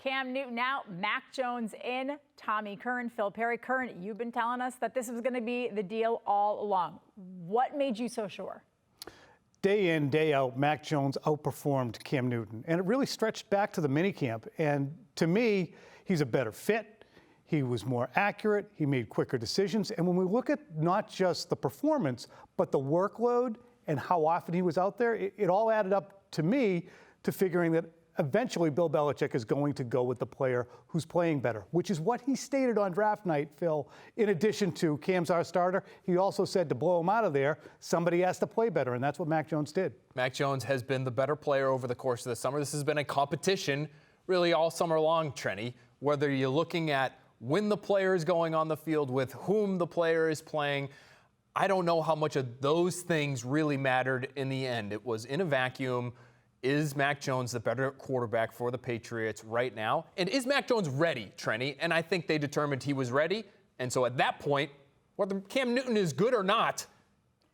Cam Newton out, Mac Jones in, Tommy Curran, Phil Perry. Curran, you've been telling us that this was going to be the deal all along. What made you so sure? Day in, day out, Mac Jones outperformed Cam Newton. And it really stretched back to the minicamp. And to me, he's a better fit. He was more accurate. He made quicker decisions. And when we look at not just the performance, but the workload and how often he was out there, it all added up to me to figuring that eventually Bill Belichick is going to go with the player who's playing better, which is what he stated on draft night, Phil. In addition to Cam's our starter, he also said to blow him out of there, somebody has to play better, and that's what Mac Jones did. Mac Jones has been the better player over the course of the summer. This has been a competition really all summer long, Trenni, whether you're looking at when the player is going on the field, with whom the player is playing. I don't know how much of those things really mattered in the end. It was in a vacuum. Is Mac Jones the better quarterback for the Patriots right now? And is Mac Jones ready, Trenni? And I think they determined he was ready. And so at that point, whether Cam Newton is good or not,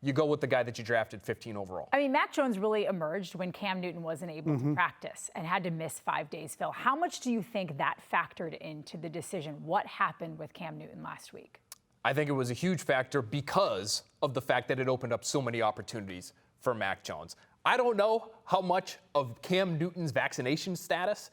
you go with the guy that you drafted 15 overall. I mean, Mac Jones really emerged when Cam Newton wasn't able to practice and had to miss 5 days, Phil. How much do you think that factored into the decision? What happened with Cam Newton last week? I think it was a huge factor because of the fact that it opened up so many opportunities for Mac Jones. I don't know how much of Cam Newton's vaccination status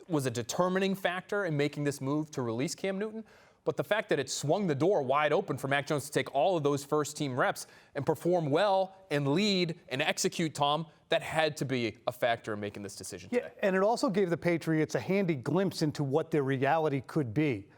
was a determining factor in making this move to release Cam Newton, but the fact that it swung the door wide open for Mac Jones to take all of those first-team reps and perform well and lead and execute, Tom, that had to be a factor in making this decision today. Yeah, and it also gave the Patriots a handy glimpse into what their reality could be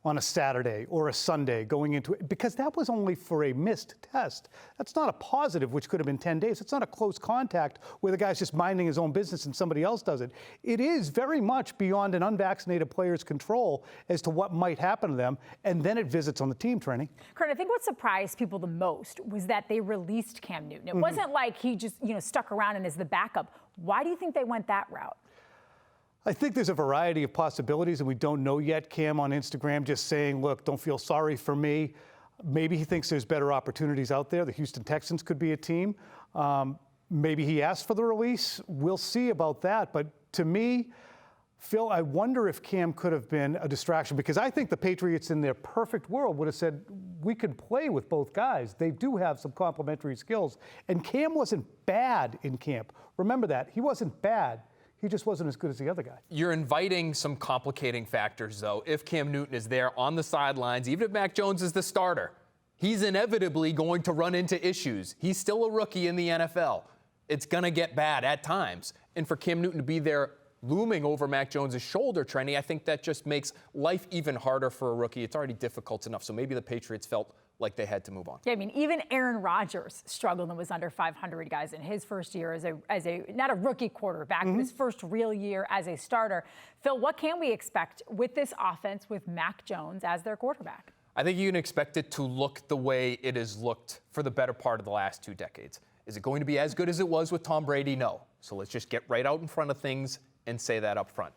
on a Saturday or a Sunday going into it, because that was only for a missed test. That's not a positive, which could have been 10 days. It's not a close contact where the guy's just minding his own business and somebody else does it. It is very much beyond an unvaccinated player's control as to what might happen to them, and then it visits on the team, Trenni. Curran, I think what surprised people the most was that they released Cam Newton. It wasn't like he just, stuck around and is the backup. Why do you think they went that route? I think there's a variety of possibilities, and we don't know yet. Cam on Instagram just saying, look, don't feel sorry for me. Maybe he thinks there's better opportunities out there. The Houston Texans could be a team. Maybe he asked for the release. We'll see about that. But to me, Phil, I wonder if Cam could have been a distraction, because I think the Patriots in their perfect world would have said, we could play with both guys. They do have some complementary skills. And Cam wasn't bad in camp. Remember that. He wasn't bad. He just wasn't as good as the other guy. You're inviting some complicating factors, though. If Cam Newton is there on the sidelines, even if Mac Jones is the starter, he's inevitably going to run into issues. He's still a rookie in the NFL. It's going to get bad at times. And for Cam Newton to be there looming over Mac Jones' shoulder, Trenni, I think that just makes life even harder for a rookie. It's already difficult enough. So maybe the Patriots felt like they had to move on. Yeah, I mean, even Aaron Rodgers struggled and was under 500 guys in his first year as a not a rookie quarterback, but his first real year as a starter. Phil, what can we expect with this offense with Mac Jones as their quarterback? I think you can expect it to look the way it has looked for the better part of the last 2 decades. Is it going to be as good as it was with Tom Brady? No. So let's just get right out in front of things and say that up front.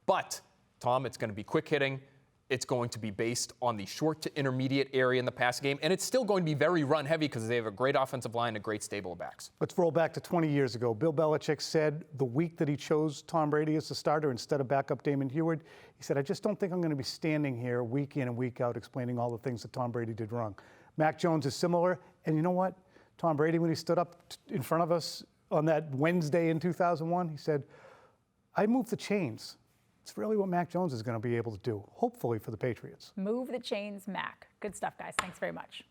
But, Tom, it's going to be quick hitting. It's going to be based on the short to intermediate area in the passing game, and it's still going to be very run-heavy because they have a great offensive line and a great stable of backs. Let's roll back to 20 years ago. Bill Belichick said the week that he chose Tom Brady as the starter instead of backup Damon Heward, he said, I just don't think I'm going to be standing here week in and week out explaining all the things that Tom Brady did wrong. Mac Jones is similar, and you know what? Tom Brady, when he stood up in front of us on that Wednesday in 2001, he said, I moved the chains. It's really what Mac Jones is going to be able to do, hopefully for the Patriots. Move the chains, Mac. Good stuff, guys. Thanks very much.